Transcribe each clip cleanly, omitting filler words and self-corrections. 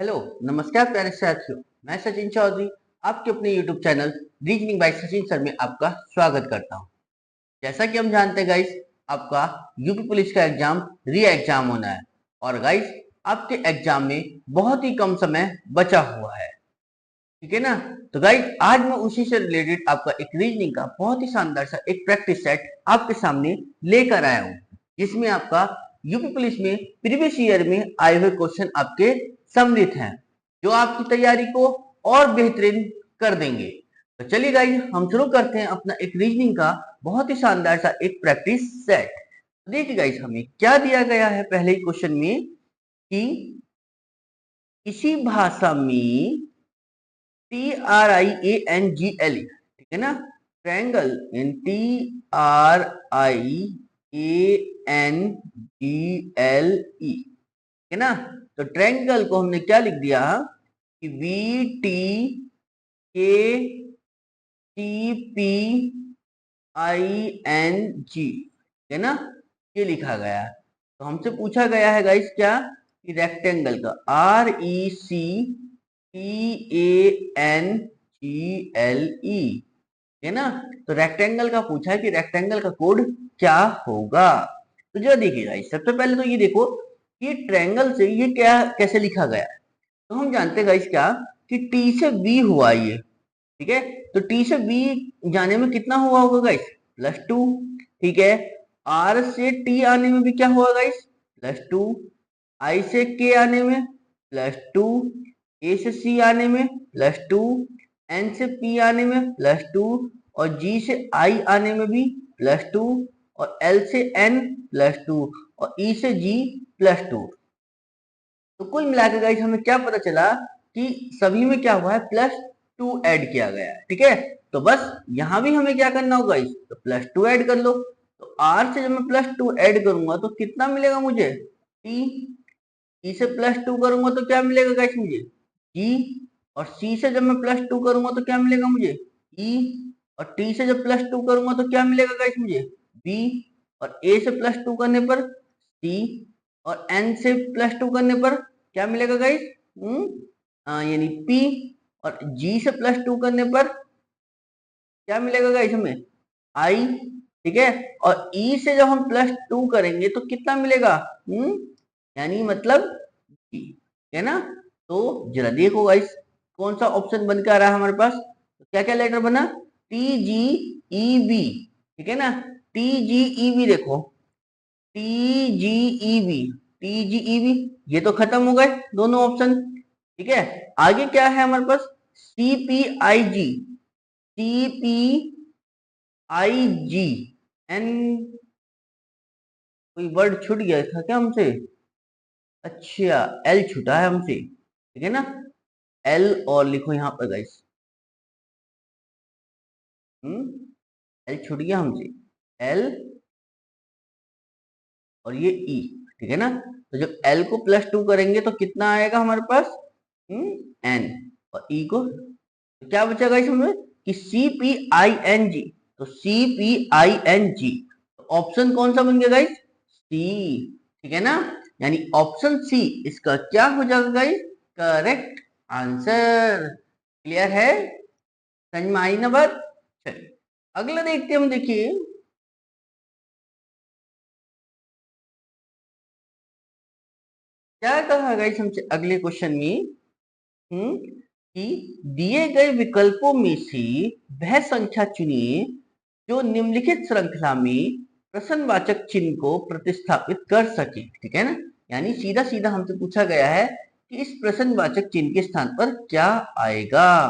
Hello, नमस्कार प्यारे साथियों। मैं सचिन चौधरी आपके अपने YouTube channel reasoning bye Sachin sir में आपका स्वागत करता हूं। जैसा कि हम जानते हैं गाइस, आपका यूपी पुलिस का एग्जाम री एग्जाम होना है और गाइस आपके एग्जाम में बहुत ही कम समय बचा हुआ है, ठीक है ना। तो गाइस आज मैं उसी से रिलेटेड आपका एक रीजनिंग का बहुत ही शानदार सा एक प्रैक्टिस सेट आपके सामने लेकर आया हूं, जिसमें आपका यूपी पुलिस में प्रीवियस ईयर में आए हुए क्वेश्चन आपके सम्मिलित हैं, जो आपकी तैयारी को और बेहतरीन कर देंगे। तो चलिए गाइस हम शुरू करते हैं अपना एक रीजनिंग का बहुत ही शानदार सा एक प्रैक्टिस सेट। देखिए गाइस हमें क्या दिया गया है पहले ही क्वेश्चन में कि इसी भाषा में TRIANGLE, ठीक है ना, ट्रायंगल इन TRIANGLE, ठीक है ना। तो ट्रायंगल को हमने क्या लिख दिया कि VTKTPING, ठीक है ना, ये लिखा गया है। तो हमसे पूछा गया है गाइस क्या कि रेक्टेंगल का RECTANGLE, है ना। तो रेक्टेंगल का पूछा है कि रेक्टेंगल का कोड क्या होगा। तो जो देखिएगा सबसे पहले तो ये देखो कि ट्रायंगल से ये क्या कैसे लिखा गया है। तो हम जानते हैं गाइस क्या कि टी से बी हुआ ये, ठीक है। तो टी से बी जाने में कितना हुआ होगा गाइस, +2, ठीक है। आर से टी आने में भी क्या हुआ गाइस, +2। आई से के आने में +2, ए से सी आने में +2, एन से पी आने में +2 और जी से आई आने में भी +2 और एल से एन +2 और ई से जी +2। तो कुल मिलाकर गाइस हमें क्या पता चला कि सभी में क्या हुआ है, +2 ऐड किया गया है, ठीक है। तो बस यहां भी हमें क्या करना होगा गाइस, तो +2 ऐड कर लो। तो आर से जब मैं +2 ऐड करूंगा तो कितना मिलेगा मुझे, टी। ई से +2 करूंगा तो क्या मिलेगा गाइस मुझे, जी। और सी से जब मैं +2 करूंगा तो क्या मिलेगा मुझे, ई। और टी से जब +2 करूंगा तो क्या मिलेगा गाइस मुझे, बी। और ए से +2 करने पर सी और एन से +2 करने पर क्या मिलेगा गाइस, यानी पी। और जी से +2 करने पर क्या मिलेगा गाइस हमें, आई, ठीक है। और ई से जब हम +2 करेंगे तो कितना मिलेगा, यानी मतलब ठीक है ना। तो जरा देखो गाइस कौन सा ऑप्शन बन के आ रहा है हमारे पास, तो क्या क्या लेटर बना, TGEB, ठीक है ना। TGEB देखो, TGEB, TGEB, ये तो खत्म हो गए दोनों ऑप्शन, ठीक है। आगे क्या है हमारे पास, CPIG, CPIGN, कोई वर्ड छूट गया था क्या हमसे, अच्छा एल छूटा है हमसे, ठीक है ना। एल और लिखो यहाँ पर गाइस, एल छूट गया हमसे, एल और ये ई, ठीक है ना। तो जब एल को +2 करेंगे तो कितना आएगा हमारे पास, एन। और ई को तो क्या बचेगा इसमें कि CPING, तो CPING, ऑप्शन कौन सा बन गया गाइस, सी, ठीक है ना। यानी ऑप्शन सी इसका क्या हो जाएगा गाइस, करेक्ट आंसर। क्लियर है, समझ में आई ना बात। चलिए अगला देखते हैं हम, देखिए क्या कहा गाइस हमसे अगले क्वेश्चन में, कि दिए गए विकल्पों में से वह संख्या चुनिए जो निम्नलिखित श्रृंखला में प्रश्नवाचक चिन्ह को प्रतिस्थापित कर सके, ठीक है ना। यानी सीधा सीधा हमसे पूछा गया है कि इस प्रश्नवाचक चिन्ह के स्थान पर क्या आएगा।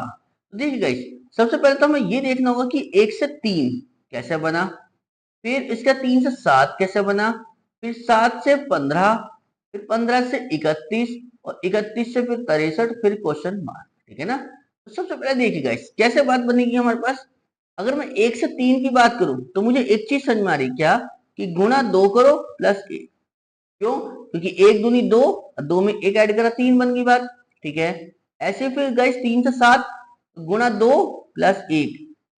तो देखिए गाइस सबसे पहले तो हमें ये देखना होगा कि 1 से 3 कैसे बना, फिर इसका 3 से 7 कैसे बना, फिर 7 से 15, फिर 15 से 31 और 31 से फिर 63, फिर क्वेश्चन मार्क, ठीक है ना। तो सबसे पहले देखिए गाइस कैसे बात बनेगी हमारे पास। अगर मैं 1 से 3 की बात करूं तो मुझे एक चीज समझ में आ रही क्या, कि गुणा 2 करो +1, क्यों, क्योंकि 1 दूनी 2 और 2 में 1 ऐड करा 3 बन गई बात, ठीक है। ऐसे फिर गाइस 3 से 7 गुणा 2 +1,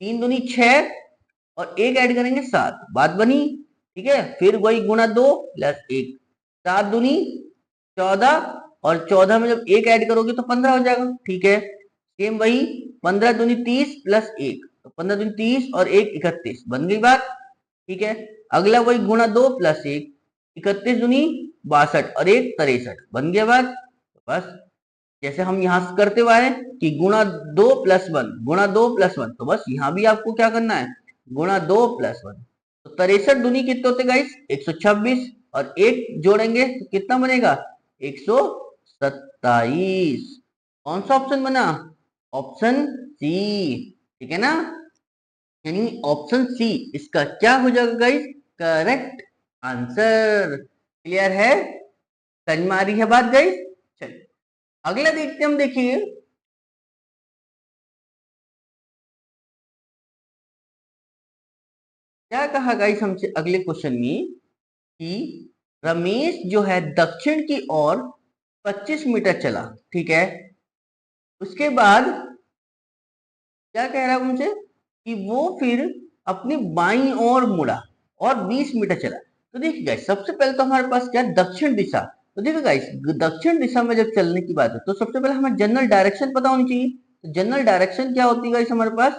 3 दूनी 6 और 1 ऐड करेंगे 7, बात बनी, ठीक है। फिर वही गुणा 2 +1, 7 दूनी 14 और 14 में जब 1 ऐड करोगे तो 15 हो जाएगा, ठीक है। सेम वही 15 दूनी 30 प्लस 1, तो 15 दूनी 30 और 1 31, बन गई बात, ठीक है। अगला वही गुणा 2 प्लस 1, 31 दूनी 62 और 1 63, बन गया बात। बस जैसे हम यहाँ से करते हुए आए कि गुणा 2 प्लस 1, गुणा 2 प्लस 1, तो बस यहाँ भी आपको क्या करना है, गुणा 2 प्लस 1। तो 63 दूनी कितने होते गाइस, 126, और 1 जोड़ेंगे तो कितना बनेगा, 127। कौन सा ऑप्शन बना, ऑप्शन सी, ठीक है ना। यानी ऑप्शन सी इसका क्या हो जाएगा गाइस, करेक्ट आंसर। क्लियर है, समझ में आ रही है बात गाइस। चलिए अगला देखते हम, देखिए क्या कहा गाइस हमसे अगले क्वेश्चन में कि रमेश जो है दक्षिण की ओर 25 मीटर चला, ठीक है। उसके बाद क्या कह रहा है उनसे कि वो फिर अपनी बाईं ओर मुड़ा और 20 मीटर चला। तो देखिए गाइस सबसे पहले तो हमारे पास क्या है, दक्षिण दिशा। तो देखिए गाइस दक्षिण दिशा में जब चलने की बात है तो सबसे पहले हमें जनरल डायरेक्शन पता होनी चाहिए। तो जनरल डायरेक्शन क्या होती है गाइस हमारे पास,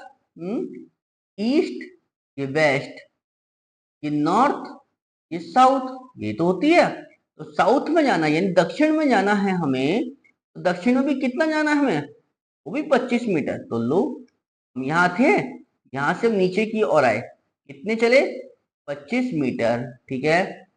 ईस्ट, ये वेस्ट, ये नॉर्थ, ये साउथ, ये तो होती है। तो साउथ में जाना यानी दक्षिण में जाना है हमें, तो दक्षिण में भी कितना जाना है हमें, वो भी 25 मीटर। तो लो हम यहाँ थे, यहाँ से हम नीचे की ओर आए, कितने चले, 25 मीटर, ठीक है।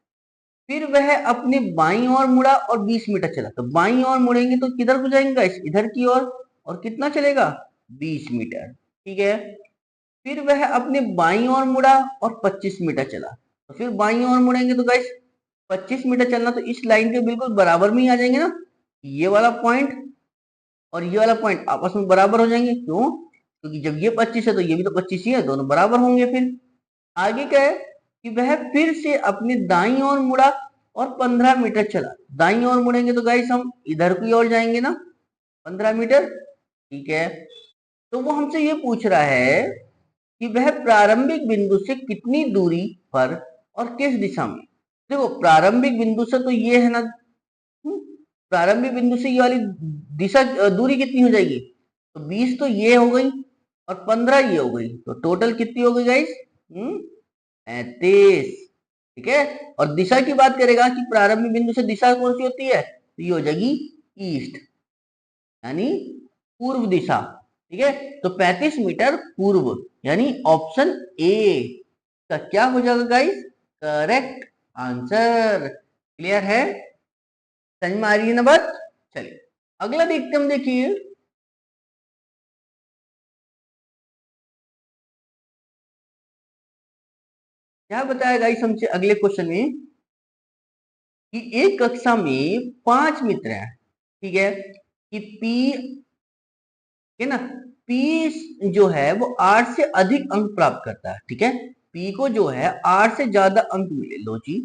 फिर वह अपने बाईं ओर मुड़ा और 20 मीटर चला। तो बाईं ओर मुड़ेंगे तो किधर को जाएंगे गाइस, इधर की ओर, और कितना चलेगा, 20 मीटर, ठीक है। फिर वह अपने बाईं ओर मुड़ा और 25 मीटर चला। तो फिर बाईं ओर मुड़ेंगे तो गाइस 25 मीटर चलना, तो इस लाइन के बिल्कुल बराबर में ही आ जाएंगे ना, ये वाला पॉइंट और ये वाला पॉइंट आपस में बराबर हो जाएंगे। क्यों, क्योंकि जब ये 25 है तो ये भी तो 25 ही है, दोनों बराबर होंगे। फिर आगे क्या है कि वह फिर से अपनी दाईं ओर मुड़ा और 15 मीटर चला। दाईं ओर मुड़ेंगे तो गाइस हम इधर की ओर जाएंगे ना, 15 मीटर, ठीक है। तो वो हमसे ये पूछ रहा है कि वह प्रारंभिक बिंदु से कितनी दूरी पर और किस दिशा में। देखो प्रारंभिक बिंदु से तो ये है ना, प्रारंभिक बिंदु से ये वाली दिशा दूरी कितनी हो जाएगी, तो 20 तो ये हो गई और 15 ये हो गई, तो टोटल कितनी हो गई गाइस, 35, ठीक है। और दिशा की बात करेगा कि प्रारंभिक बिंदु से दिशा कौन सी होती है, तो ये हो जाएगी ईस्ट, यानी पूर्व दिशा, ठीक है। तो 35 मीटर पूर्व, यानी ऑप्शन ए का क्या हो जाएगा गाइस, करेक्ट आंसर। क्लियर है, समझ में आ रही है ना बात। चलिए अगला देखते हम, देखिए क्या बताया गाइस हमसे अगले क्वेश्चन में कि एक कक्षा में 5 मित्र हैं, ठीक है, कि पी है ना, पी जो है वो 8 से अधिक अंक प्राप्त करता है, ठीक है। पी को जो है 8 से ज्यादा अंक मिले, लो जी,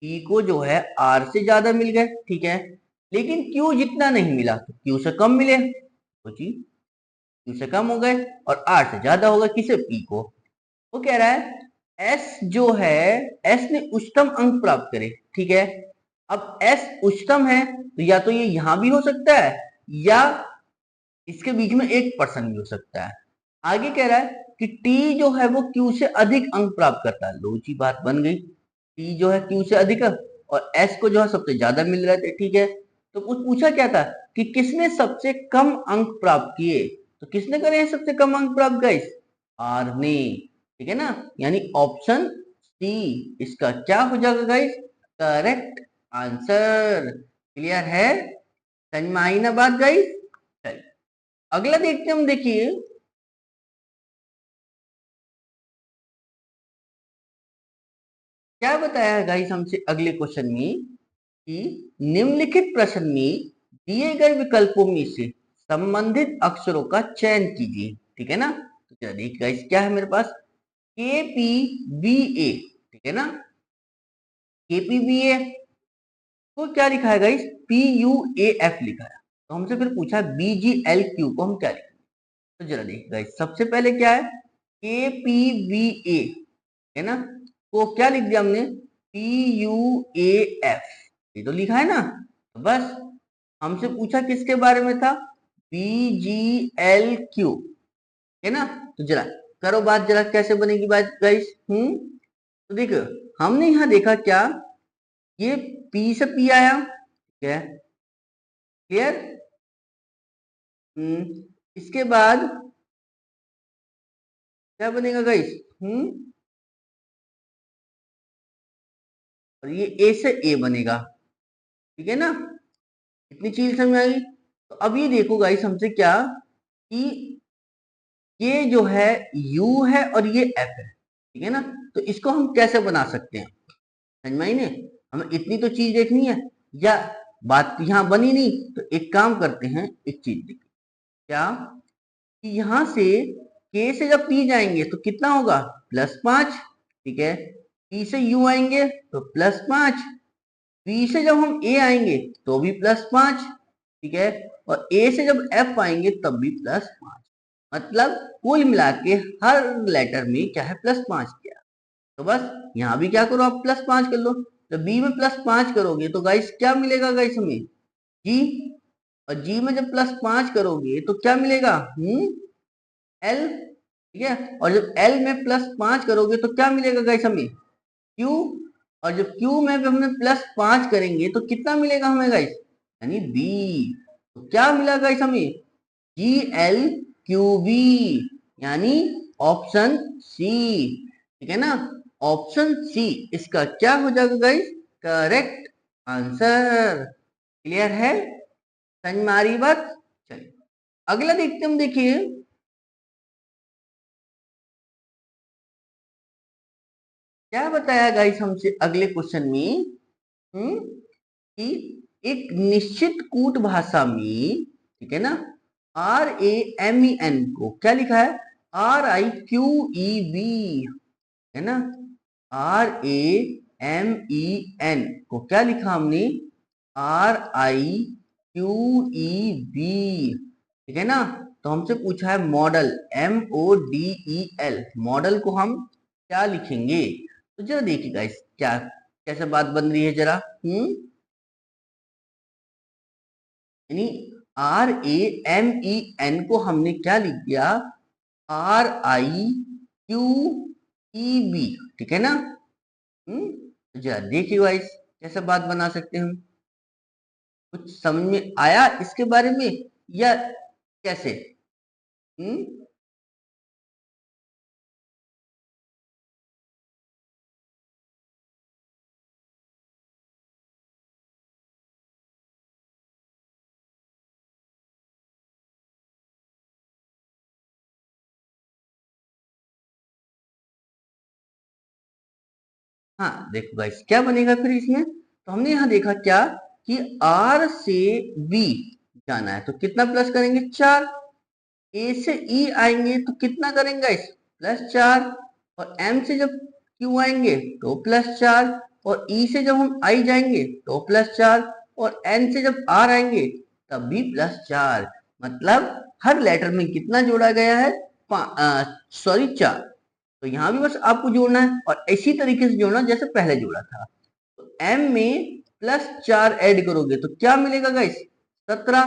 पी को जो है 8 से ज्यादा मिल गए, ठीक है। लेकिन क्यू जितना नहीं मिला, तो क्यू से कम मिले, तो जी क्यू से कम हो गए, और 8 से ज्यादा होगा किसे, पी को। वो कह रहा है एस जो है, एस ने उच्चतम अंक प्राप्त करे, ठीक है। अब एस उच्चतम है तो या तो ये यहां भी हो सकता है या इसके बीच में एक पर्सन भी हो सकता है। आगे कह रहा है कि टी जो है वो क्यू से अधिक अंक प्राप्त करता है, लो जी बात बन गई, टी जो है क्यू से अधिक है और एस को जो है सबसे ज्यादा मिल रहे थे, ठीक है। तो कुछ पूछा क्या था कि किसने सबसे कम अंक प्राप्त किए, तो किसने करे हैं सबसे कम अंक प्राप्त गाइस, आर ने, ठीक है ना। यानी ऑप्शन सी इसका क्या हो जाएगा गाइस, करेक्ट आंसर। क्लियर है, समझ में आई ना बात गाइस। चलिए अगला देखते हम, देखिए क्या बताया है गाइस हमसे अगले क्वेश्चन में कि निम्नलिखित प्रश्न में दिए गए विकल्पों में से संबंधित अक्षरों का चयन कीजिए, ठीक है ना। तो चलिए गाइस क्या है मेरे पास, के पी बी ए, ठीक है ना, के पी बी ए को क्या लिखा है guys, P U A F लिखा है। तो हमसे फिर पूछा बी जी एल क्यू को हम क्या लिखेंगे। तो जरा देखिए गाइस सबसे पहले क्या है, के पी बी ए, है ना, तो क्या लिख दिया हमने, पी यू ए एफ, ये तो लिखा है ना। तो बस हमसे पूछा किसके बारे में था, BGLQ, है ना। तो जरा करो बात, जरा कैसे बनेगी बात गाइस। तो देखो हमने यहाँ देखा क्या, ये P से P आया, ठीक है, क्लियर। इसके बाद क्या बनेगा गाइस, और ये A से A बनेगा, ठीक है ना। इतनी चीज समझ आई। तो अब ये देखो गाइस हमसे क्या, कि ये जो है U है और ये F है, ठीक है ना। तो इसको हम कैसे बना सकते हैं, समझ में आई ने। हमें इतनी तो चीज देखनी है, या बात यहाँ बनी नहीं, तो एक काम करते हैं, एक चीज देखिए क्या, कि यहां से K से जब P जाएंगे तो कितना होगा, +5, ठीक है। P से U आएंगे तो +5, P से जब हम A आएंगे तो भी +5, ठीक है। और A से जब F आएंगे तब भी +5, मतलब कुल मिला के हर लेटर में क्या है, +5 किया। तो बस यहाँ भी क्या करो, आप +5 कर लो। तो बी में +5 करोगे तो गाइस क्या मिलेगा गाइस हमें, जी। और जी में जब +5 करोगे तो क्या मिलेगा, एल, ठीक है। और जब एल में +5 करोगे तो क्या मिलेगा गाइस हमें, क्यू। और जब क्यू में भी हमने +5 करेंगे तो कितना मिलेगा हमें गाइस, यानी बी। तो क्या मिला गाइस हमें, GLQB, यानी ऑप्शन सी, ठीक है ना। ऑप्शन सी इसका क्या हो जाएगा गाइस, करेक्ट आंसर। क्लियर है, समझ में आ रही बात। चलिए अगला देखते हम, देखिए क्या बताया गाइस हमसे अगले क्वेश्चन में, कि एक निश्चित कूट भाषा में, ठीक है ना, RAMEN को क्या लिखा है, RIQEB, है ना। RAMEN को क्या लिखा हमने, RIQEB, ठीक है ना। तो हमसे पूछा है मॉडल, MODEL, मॉडल को हम क्या लिखेंगे। तो जरा देखिए गाइस क्या कैसे बात बन रही है जरा, यानी RAMEN को हमने क्या लिख दिया, RIQEB, ठीक है ना। तो जरा देखिए गाइस कैसे बात बना सकते हैं हम, कुछ समझ में आया इसके बारे में या कैसे, हम्म हाँ देखो गाइस क्या बनेगा फिर इसमें। तो हमने यहाँ देखा क्या, कि R से B जाना है तो कितना प्लस करेंगे, 4। A से E आएंगे तो कितना करेंगे इस, +4। और M से जब Q आएंगे तो +4। और E से जब हम I जाएंगे तो +4। और N से जब R आएंगे तब भी +4। मतलब हर लेटर में कितना जोड़ा गया है, सॉरी 4। तो यहाँ भी बस आपको जोड़ना है और इसी तरीके से जोड़ना जैसे पहले जोड़ा था। तो M में +4 ऐड करोगे तो क्या मिलेगा गाइस, 17।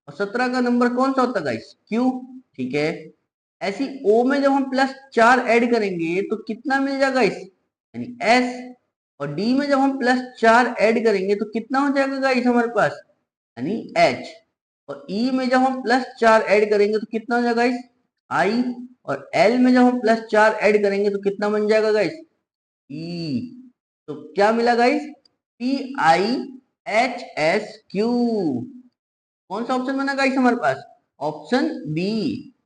और 17 का नंबर कौन सा होता है गाइस, Q, ठीक है। ऐसी O में जब हम +4 ऐड करेंगे तो कितना मिल जाएगा इस, यानी S। और D में जब हम +4 ऐड करेंगे तो कितना हो जाएगा गाइस हमारे पास, यानी H। और E में जब हम +4 ऐड करेंगे तो कितना हो जाएगा गाइस, I। और L में जब हम +4 ऐड करेंगे तो कितना बन जाएगा गाइस, E। तो क्या मिला गाइस, PIHSQ। कौन सा ऑप्शन बना गाइस हमारे पास, ऑप्शन बी।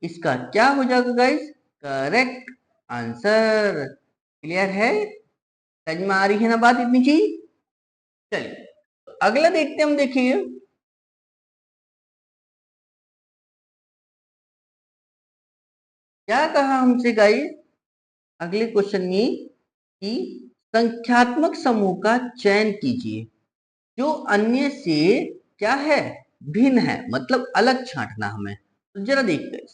इसका क्या हो जाएगा गाइस, करेक्ट आंसर। क्लियर है, समझ में आ रही है ना बात इतनी चीज। चलिए अगला देखते हैं हम, देखिए क्या कहा हमसे गाइस अगले क्वेश्चन में, कि संख्यात्मक समूह का चयन कीजिए जो अन्य से क्या है, भिन्न है, मतलब अलग छांटना हमें। तो जरा देखते हैं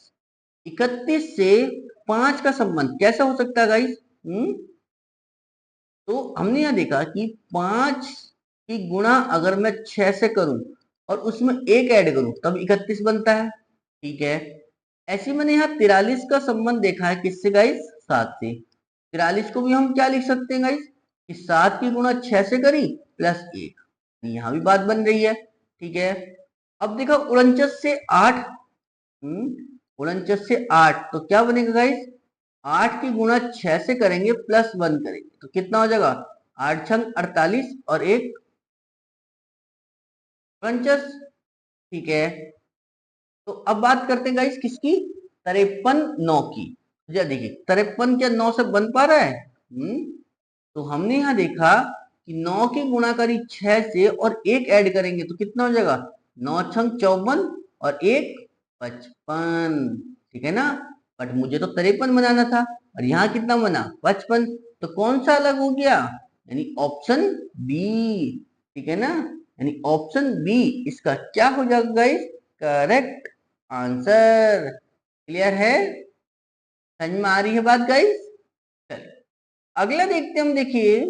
31 से 5 का संबंध कैसा हो सकता है गाइस। तो हमने यह देखा कि 5 की गुणा अगर मैं 6 से करूं और उसमें एक ऐड करूं तब 31 बनता है। ठीक है, ऐसे मैंने यहाँ 43 का संबंध देखा है किससे गाइस, 7 से। 43 को भी हम क्या लिख सकते हैं गाइस कि 7 की गुणा 6 से करी प्लस 1, यहाँ भी बात बन रही है। ठीक है, अब देखो 49 से 8, 49 से 8 तो क्या बनेगा गाइस, 8 की गुणा 6 से करेंगे प्लस 1 करेंगे तो कितना हो जाएगा, 8 छंग 48 और 1 49। ठीक है, तो अब बात करते हैं गाइस किसकी, 53 9 की। जरा देखिए 53 क्या 9 से बन पा रहा है, तो हमने यहाँ देखा कि 9 की गुणा करी 6 से और 1 ऐड करेंगे तो कितना हो जाएगा, 9 छंग 54 और 1 55। ठीक है ना, बट मुझे तो 53 बनाना था और यहाँ कितना बना 55, तो कौन सा अलग हो गया, यानी ऑप्शन बी। ठीक है ना, यानी ऑप्शन बी इसका क्या हो जाएगा गाइस, करेक्ट आंसर। क्लियर है, समझ में आ रही है बात गाइस। चलिए अगला देखते हैं हम, देखिए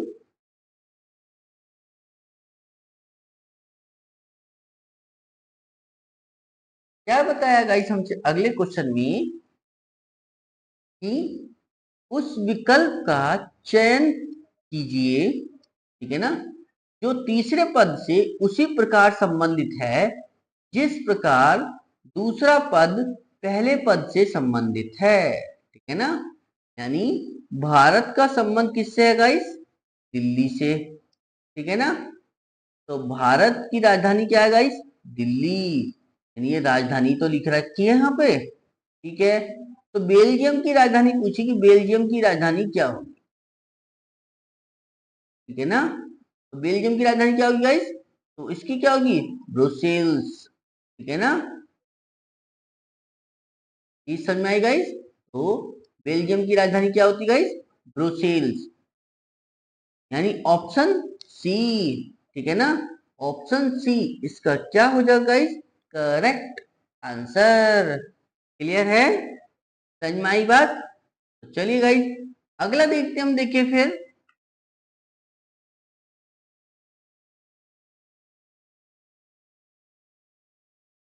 क्या बताया गाइस हमसे अगले क्वेश्चन में कि उस विकल्प का चयन कीजिए, ठीक है ना, जो तीसरे पद से उसी प्रकार संबंधित है जिस प्रकार दूसरा पद पहले पद से संबंधित है। ठीक है ना, यानी भारत का संबंध किससे है गाइस, दिल्ली से। ठीक है ना, तो भारत की राजधानी क्या है गाइस, दिल्ली, यानी ये राजधानी तो लिख रखी है यहाँ पे। ठीक है, तो बेल्जियम की राजधानी पूछी कि बेल्जियम की राजधानी क्या होगी। ठीक है ना, तो बेल्जियम की राजधानी क्या होगी गाइस, तो इसकी क्या होगी, ब्रुसेल्स। ठीक है ना, ये समझ में आई गाइस, तो बेल्जियम की राजधानी क्या होती है गाइस, ब्रुसेल्स, यानी ऑप्शन सी। ठीक है ना, ऑप्शन सी इसका क्या हो जाएगा गाइस, करेक्ट आंसर। क्लियर है, समझ में आई बात। तो चलिए गाइस अगला देखते हैं हम, देखिए फिर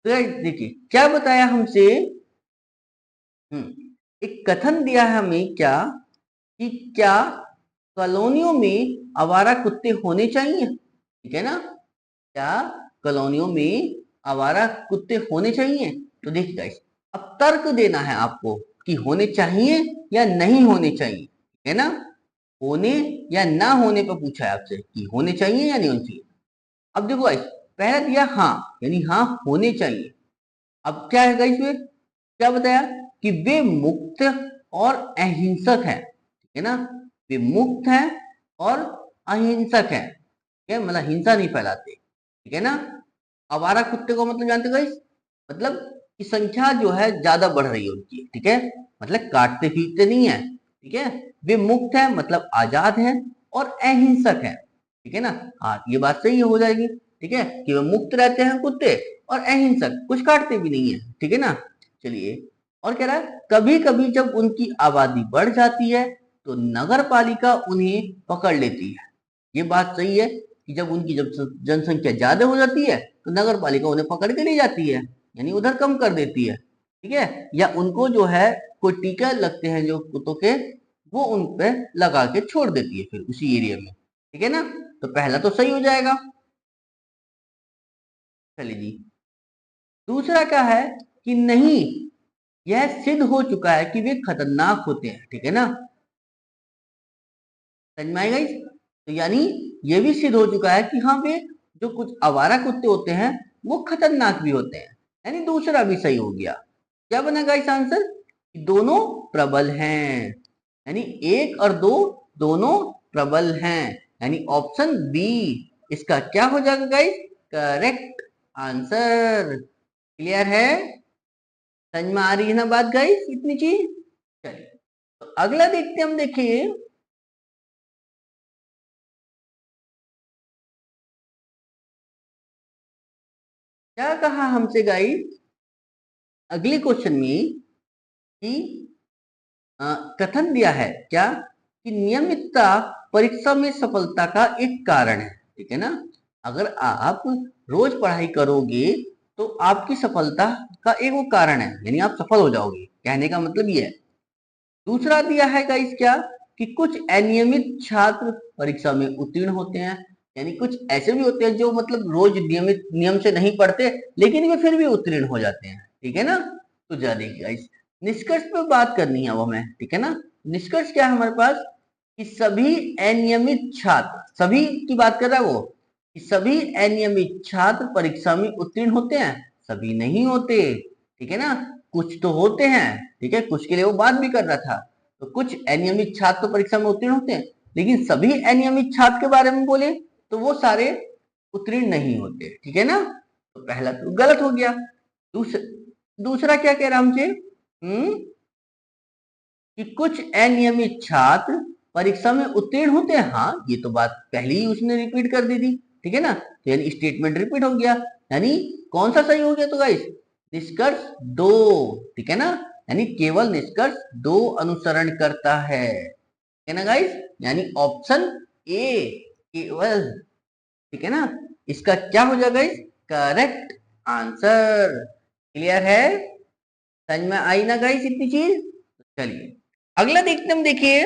तो गाइस देखिए क्या बताया हमसे, एक कथन दिया है हमें क्या, कि क्या कॉलोनियों में आवारा कुत्ते होने चाहिए। ठीक है ना, क्या कॉलोनियों में आवारा कुत्ते होने चाहिए, तो देखिए गाइस अब तर्क देना है आपको कि होने चाहिए या नहीं होने चाहिए। ठीक है ना, होने या ना होने पर पूछा है आपसे कि होने चाहिए या नहीं होने चाहिए। अब देखो गाइस पहला दिया हाँ, यानी हाँ होने चाहिए। अब क्या है गाइस, वे क्या बताया कि वे मुक्त और अहिंसक है। ठीक है ना, वे मुक्त है और अहिंसक है, ठीक है, मतलब हिंसा नहीं फैलाते। ठीक है ना, आवारा कुत्ते को मतलब जानते हो गाइस, मतलब की संख्या जो है ज्यादा बढ़ रही है उनकी। ठीक है, मतलब काटते पीटते नहीं है। ठीक है, वे मुक्त है मतलब आजाद है और अहिंसक है। ठीक है ना, हाँ ये बात सही हो जाएगी। ठीक है, कि वे मुक्त रहते हैं कुत्ते और अहिंसक, कुछ काटते भी नहीं है। ठीक है ना, चलिए और कह रहा है कभी कभी जब उनकी आबादी बढ़ जाती है तो नगर पालिका उन्हें पकड़ लेती है। ये बात सही है कि जब उनकी जब जनसंख्या ज्यादा हो जाती है तो नगर पालिका उन्हें पकड़ के ले जाती है, यानी उधर कम कर देती है। ठीक है, या उनको जो है कोई टीका लगते हैं जो कुत्तों के, वो उन पे लगा के छोड़ देती है फिर उसी एरिया में। ठीक है ना, तो पहला तो सही हो जाएगा। चलिए जी, दूसरा क्या है कि नहीं, यह सिद्ध हो चुका है कि वे खतरनाक होते हैं। ठीक है ना, समझ में आएगा इस, तो यानी ये भी सिद्ध हो चुका है कि हाँ वे जो कुछ आवारा कुत्ते होते हैं वो खतरनाक भी होते हैं, यानी दूसरा भी सही हो गया। क्या बनेगा इस आंसर, दोनों प्रबल हैं, यानी एक और दो दोनों प्रबल हैं, यानी ऑप्शन बी इसका क्या हो जाएगा गाइस, करेक्ट आंसर। क्लियर है, समझ में आ रही है ना बात गाइस इतनी चीज। चलिए तो अगला देखते हैं हम, देखिए क्या कहा हमसे गाइस अगले क्वेश्चन में कि कथन दिया है क्या कि नियमितता परीक्षा में सफलता का एक कारण है। ठीक है ना, अगर आप रोज पढ़ाई करोगे तो आपकी सफलता का एक वो कारण है, यानी आप सफल हो जाओगे, कहने का मतलब ये है। दूसरा दिया है गाइस क्या, कि कुछ अनियमित छात्र परीक्षा में उत्तीर्ण होते हैं, यानी कुछ ऐसे भी होते हैं जो मतलब रोज नियमित नियम से नहीं पढ़ते, लेकिन वे फिर भी उत्तीर्ण हो जाते हैं, ठीक है ना। तो जा देखिए गाइस, निष्कर्ष पे बात करनी है अब हमें, ठीक है ना। निष्कर्ष क्या है हमारे पास, कि सभी अनियमित छात्र, सभी की बात कर रहा है वो, कि सभी अनियमित छात्र परीक्षा में उत्तीर्ण होते हैं, सभी नहीं होते, ठीक है ना। कुछ तो होते हैं, ठीक है, कुछ के लिए वो बात भी कर रहा था। तो कुछ अनियमित छात्र तो परीक्षा में उत्तीर्ण होते हैं, लेकिन सभी अनियमित छात्र के बारे में बोले तो वो सारे उत्तीर्ण नहीं होते, ठीक है ना। तो पहला तो गलत हो गया। दूसरा क्या कह रहा हमसे, कि कुछ अनियमित छात्र परीक्षा में उत्तीर्ण होते हैं, हाँ ये तो बात पहले ही उसने रिपीट कर दी थी, ठीक है ना। तो यानी स्टेटमेंट रिपीट हो गया, यानी कौन सा सही हो गया, तो गाइस निष्कर्ष दो, ठीक है ना। यानी केवल निष्कर्ष दो अनुसरण करता है ना गाइस, यानी ऑप्शन ए केवल, ठीक है ना। इसका क्या हो जाएगा गाइस, करेक्ट आंसर। क्लियर है, समझ में आई ना गाइस इतनी चीज। चलिए अगला देखते हम, देखिए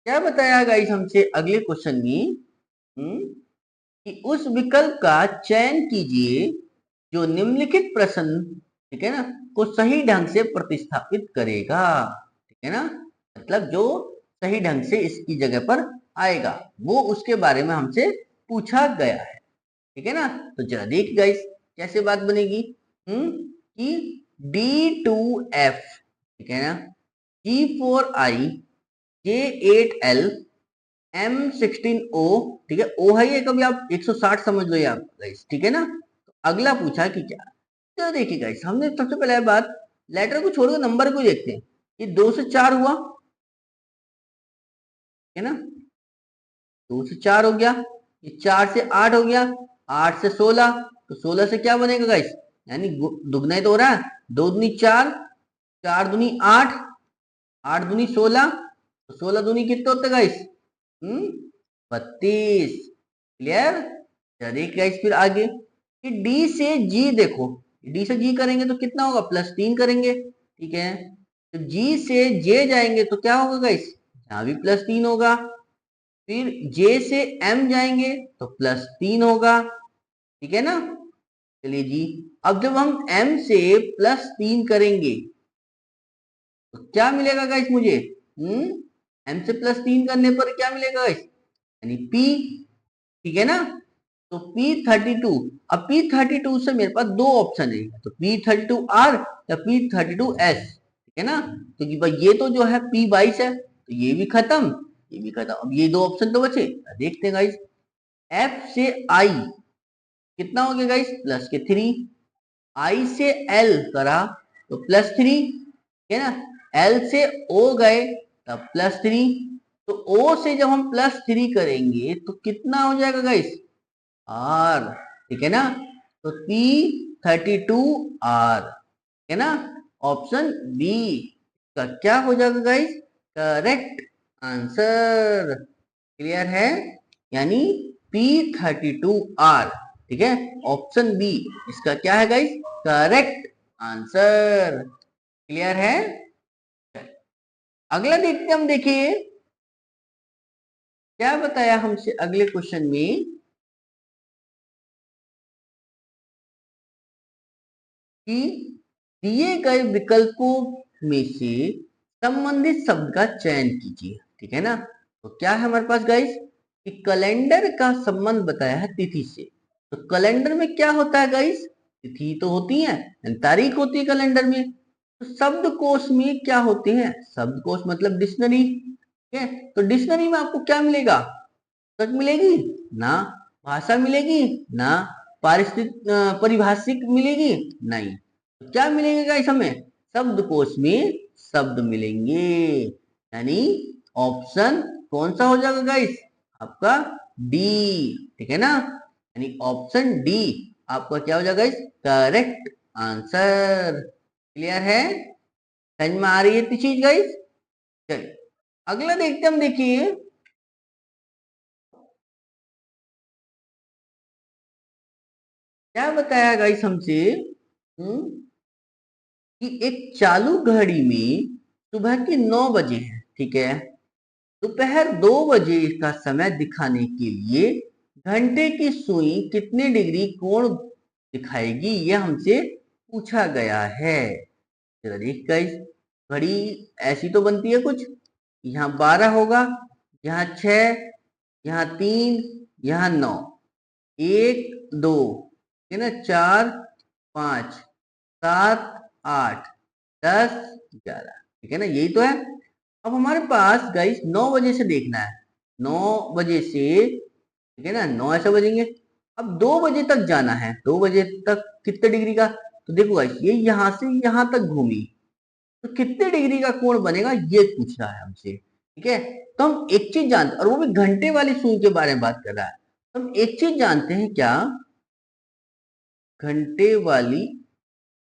क्या बताया गाइस हमसे अगले क्वेश्चन में, कि उस विकल्प का चयन कीजिए जो निम्नलिखित प्रश्न, ठीक है ना, को सही ढंग से प्रतिस्थापित करेगा, ठीक है ना। मतलब जो सही ढंग से इसकी जगह पर आएगा, वो उसके बारे में हमसे पूछा गया है, ठीक है ना। तो जरा देखिए गाइस कैसे बात बनेगी, कि D2F, ठीक है ना, G4I, J8L, M16O, ठीक है, O है ये, कभी आप 160 समझ लो ये आप गाइस, ठीक है ना। तो अगला पूछा कि क्या, तो देखिए गाइस हमने सबसे पहले बात लेटर को छोड़कर नंबर को देखते हैं। ये 2 से 4 हुआ, है ना, 2 से 4 हो गया, ये 4 से 8 हो गया, 8 से 16, तो 16 से क्या बनेगा गाइस, यानी दुगना ही तो हो रहा है, 2 दूनी 4, 4 दूनी 8, 8 दूनी 16, तो 16 दूनी कितने होते गाइस, 32। क्लियर। चलिए गाइस फिर आगे, कि डी से जी देखो, डी से जी करेंगे तो कितना होगा, +3 करेंगे, ठीक है। तो जी से जे जाएंगे तो क्या होगा गाइस, यहाँ भी +3 होगा। फिर जे से एम जाएंगे तो +3 होगा, ठीक है ना। चलिए जी, अब जब हम एम से +3 करेंगे तो क्या मिलेगा गाइस मुझे, एम से +3 करने पर क्या मिलेगा गाइस, यानी पी, ठीक है ना। तो P32, अब P32 से मेरे पास दो ऑप्शन है, तो P32R या P32S, ठीक है ना। तो कि भाई ये तो जो है P22 है, तो ये भी खत्म, ये भी खत्म, अब ये दो ऑप्शन तो बचे, देखते हैं गाइस। F से I कितना हो गया गाइस, +3, I से L करा तो +3, है ना, L से O गए तब +3, तो O से जब हम +3 करेंगे तो कितना हो जाएगा गाइस, आर, ठीक है ना। तो P32R, है ना, ऑप्शन बी का क्या हो जाएगा गाइस, करेक्ट आंसर। क्लियर है, यानी P32R, ठीक है, ऑप्शन बी इसका क्या है गाइस, करेक्ट आंसर। क्लियर है। अगला देखते हैं हम, देखिए क्या बताया हमसे अगले क्वेश्चन में, कि दिए गए विकल्पों में से संबंधित शब्द का चयन कीजिए, ठीक है ना। तो क्या है हमारे पास गाइस, कि कैलेंडर का संबंध बताया है तिथि से। तो कैलेंडर में क्या होता है गाइस, तिथि तो होती है, तारीख होती है कैलेंडर में। तो शब्दकोश में क्या होते हैं, शब्दकोश मतलब डिक्शनरी, ठीक है। तो डिक्शनरी में आपको क्या मिलेगा, तक मिलेगी ना, भाषा मिलेगी ना, पारिस्थितिक परिभाषिक मिलेगी नहीं, तो क्या मिलेगा इस हमें, शब्दकोश में शब्द मिलेंगे, यानी ऑप्शन कौन सा हो जाएगा गाइस, आपका डी, ठीक है ना, यानी ऑप्शन डी आपका क्या हो जाएगा गाइस, करेक्ट आंसर। क्लियर है। समझ में आ रही है इतनी चीज गाइस? चलिए अगला देखते हम, देखिए क्या बताया गाइस हमसे। कि एक चालू घड़ी में सुबह के 9 बजे है, ठीक है। दोपहर 2 बजे का समय दिखाने के लिए घंटे की सुई कितने डिग्री कोण दिखाएगी, यह हमसे पूछा गया है। जरा देख गाइस, घड़ी ऐसी तो बनती है कुछ, यहाँ 12 होगा, यहाँ 6, यहाँ 3, यहाँ 9, 1 2, है ना, 4 5 7 8 10 11, ठीक है ना, यही तो है। अब हमारे पास गाइस 9 बजे से देखना है, 9 बजे से, ठीक है ना, 9 ऐसे बजेंगे। अब 2 बजे तक जाना है, 2 बजे तक कितने डिग्री का, तो देखो गाइस ये यहां से यहां तक घूमी, तो कितने डिग्री का कोण बनेगा ये पूछ रहा है हमसे, ठीक है। तो हम एक चीज जानते, और वो भी घंटे वाली सुई के बारे में बात कर रहा है। तो हम एक चीज जानते हैं क्या, घंटे वाली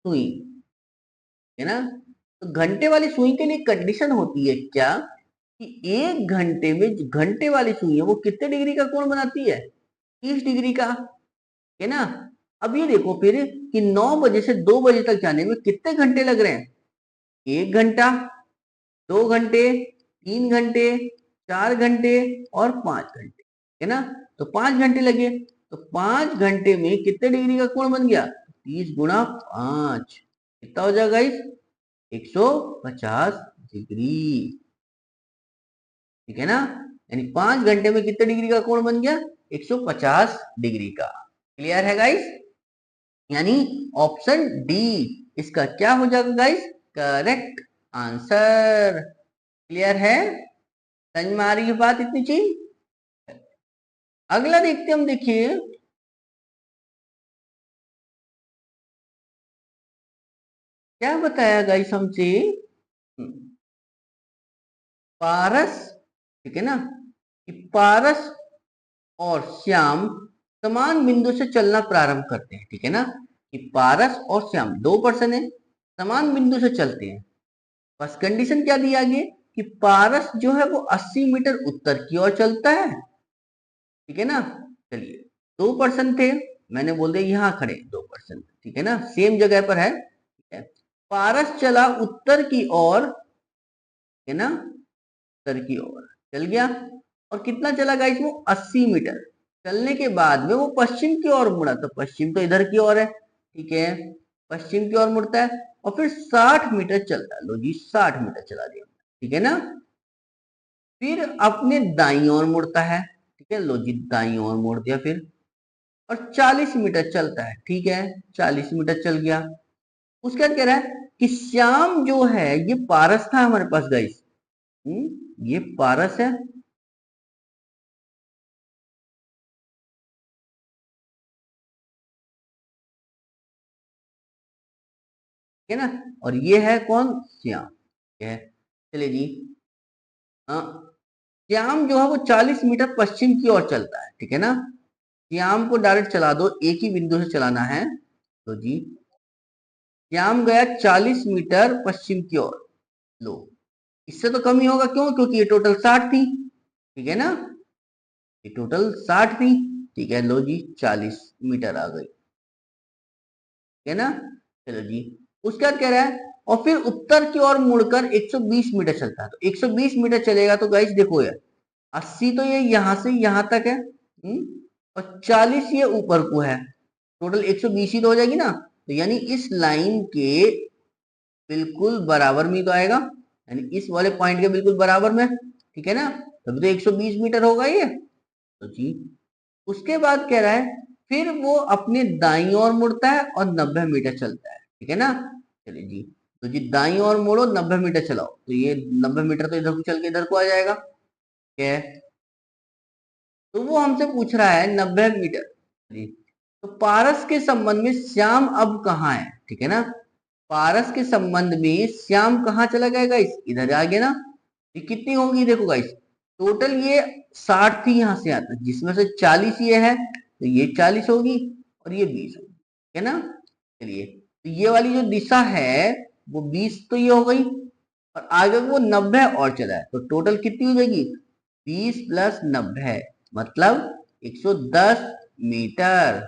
सुई, है ना। तो घंटे वाली सुई के लिए कंडीशन होती है क्या, कि 1 घंटे में जो घंटे वाली सुई है वो कितने डिग्री का कोण बनाती है, 30 डिग्री का, है ना। अब ये देखो फिर कि 9 बजे से 2 बजे तक जाने में कितने घंटे लग रहे हैं, 1 घंटा, 2 घंटे, 3 घंटे, 4 घंटे और 5 घंटे, है ना। तो 5 घंटे लगे, तो 5 घंटे में कितने डिग्री का कोण बन गया, 30 × 5, कितना हो जाएगा इस 150 डिग्री, ठीक है ना। यानी 5 घंटे में कितने डिग्री का कोण बन गया, 150 डिग्री का। क्लियर है गाइस? यानी ऑप्शन डी इसका क्या हो जाएगा गाइस, करेक्ट आंसर। क्लियर है? समझ में आ रही है बात इतनी चीज? अगला देखते हम, देखिए क्या बताया गाइस हमसे। पारस, ठीक है ना, कि पारस और श्याम समान बिंदु से चलना प्रारंभ करते हैं, ठीक है ना। कि पारस और श्याम 2 पर्सन है, समान बिंदु से चलते हैं। बस कंडीशन क्या दी आगे, कि पारस जो है वो 80 मीटर उत्तर की ओर चलता है, ठीक है ना। चलिए 2 पर्सन थे, मैंने बोल दिया यहाँ खड़े 2 पर्सन, ठीक है ना, सेम जगह पर है, ठीक है। पारस चला उत्तर की ओर, है ना, उत्तर की ओर चल गया, और कितना चला गाइस वो 80 मीटर। चलने के बाद में वो पश्चिम की ओर मुड़ा, तो पश्चिम तो इधर की ओर है, ठीक है, पश्चिम की ओर मुड़ता है, और फिर 60 मीटर चलता है, लो जी 60 मीटर चला दिया, ठीक है ना। फिर अपने दाईं ओर मुड़ता है, ठीक है, लो जी दाईं ओर मोड़ दिया फिर, और 40 मीटर चलता है, ठीक है, 40 मीटर चल गया। उसके बाद कह रहा है कि श्याम जो है ये पारस था हमारे पास गाइस, ये पारस है, ठीक है ना, और ये है कौन, श्याम, ठीक है। चलिए जी, हाँ, श्याम जो है वो 40 मीटर पश्चिम की ओर चलता है, ठीक है ना। श्याम को डायरेक्ट चला दो, एक ही बिंदु से चलाना है, तो जी श्याम गया 40 मीटर पश्चिम की ओर, लो इससे तो कम ही होगा, क्यों, क्योंकि ये टोटल 60 थी, ठीक है ना, ये टोटल 60 थी, ठीक है, लो जी 40 मीटर आ गई, ठीक है ना। चलो जी, उसके बाद कह रहा है और फिर उत्तर की ओर मुड़कर 120 मीटर चलता है, तो 120 मीटर चलेगा, तो गाइस देखो यार 80 तो ये यहां से यहां तक है, और 40 ये ऊपर को है, टोटल 120 ही तो हो जाएगी ना, तो यानी इस लाइन के बिल्कुल बराबर में तो आएगा, यानी इस वाले पॉइंट के बिल्कुल बराबर में, ठीक है ना, तभी तो 120 मीटर होगा ये, तो जी उसके बाद कह रहा है फिर वो अपने दाईं ओर मुड़ता है और 90 मीटर चलता है, ठीक है ना। चलिए जी, तो जी दाईं ओर मुड़ो 90 मीटर चलाओ, तो ये 90 मीटर तो इधर को चल के इधर को आ जाएगा, ठीक है। तो वो हमसे पूछ रहा है 90 मीटर जी। तो पारस के संबंध में श्याम अब कहाँ है, ठीक है ना, पारस के संबंध में श्याम कहाँ चला गया गाइस, इधर आ गया ना। ये कितनी होगी देखो गाइस, टोटल ये 60 थी यहां से आता, जिसमें से 40 ये है, तो ये 40 होगी और ये 20 होगी, है ना। चलिए तो ये वाली जो दिशा है वो 20 तो ये हो गई, और आगे वो 90 और चला है, तो टोटल कितनी हो जाएगी 20 प्लस 90, मतलब 110 मीटर।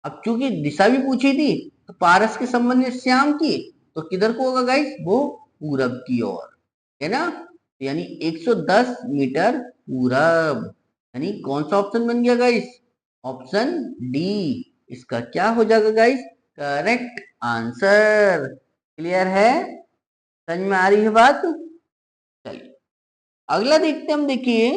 अब चूंकि दिशा भी पूछी थी तो पारस के संबंध में श्याम की, तो किधर को होगा गाइस, वो पूरब की ओर, है ना। तो यानी 110 मीटर पूरब, यानी कौन सा ऑप्शन बन गया गाइस, ऑप्शन डी इसका क्या हो जाएगा गाइस, करेक्ट आंसर। क्लियर है, समझ में आ रही है बात। चलिए अगला देखते हैं हम, देखिए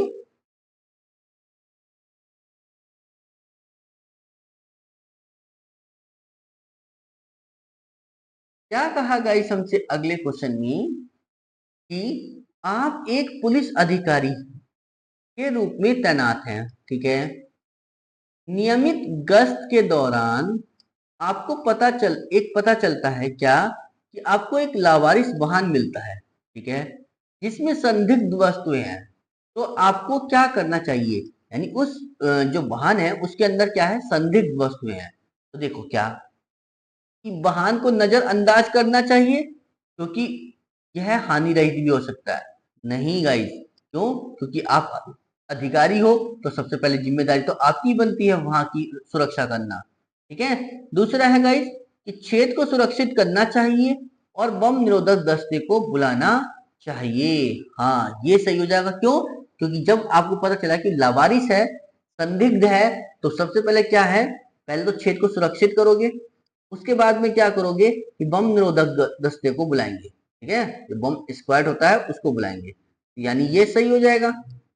क्या कहा गाइस हमसे अगले क्वेश्चन में, कि आप एक पुलिस अधिकारी के रूप में तैनात हैं, ठीक है। नियमित गश्त के दौरान आपको पता चलता है क्या, कि आपको एक लावारिस वाहन मिलता है, ठीक है, जिसमें संदिग्ध वस्तुएं हैं। तो आपको क्या करना चाहिए, यानी उस जो वाहन है उसके अंदर क्या है, संदिग्ध वस्तुएं हैं। तो देखो क्या, कि वाहन को नजरअंदाज करना चाहिए क्योंकि यह हानि रहित भी हो सकता है। नहीं गाइस, क्यों, क्योंकि आप अधिकारी हो तो सबसे पहले जिम्मेदारी तो आपकी बनती है वहां की सुरक्षा करना, ठीक है। दूसरा है गाइस, कि क्षेत्र को सुरक्षित करना चाहिए और बम निरोधक दस्ते को बुलाना चाहिए। हाँ ये सही हो जाएगा, क्यों, क्योंकि जब आपको पता चला कि लावारिस है, संदिग्ध है, तो सबसे पहले क्या है, पहले तो क्षेत्र को सुरक्षित करोगे, उसके बाद में क्या करोगे कि बम निरोधक दस्ते को बुलाएंगे, ठीक है, जो बम स्क्वाड होता है उसको बुलाएंगे, यानी ये सही हो जाएगा।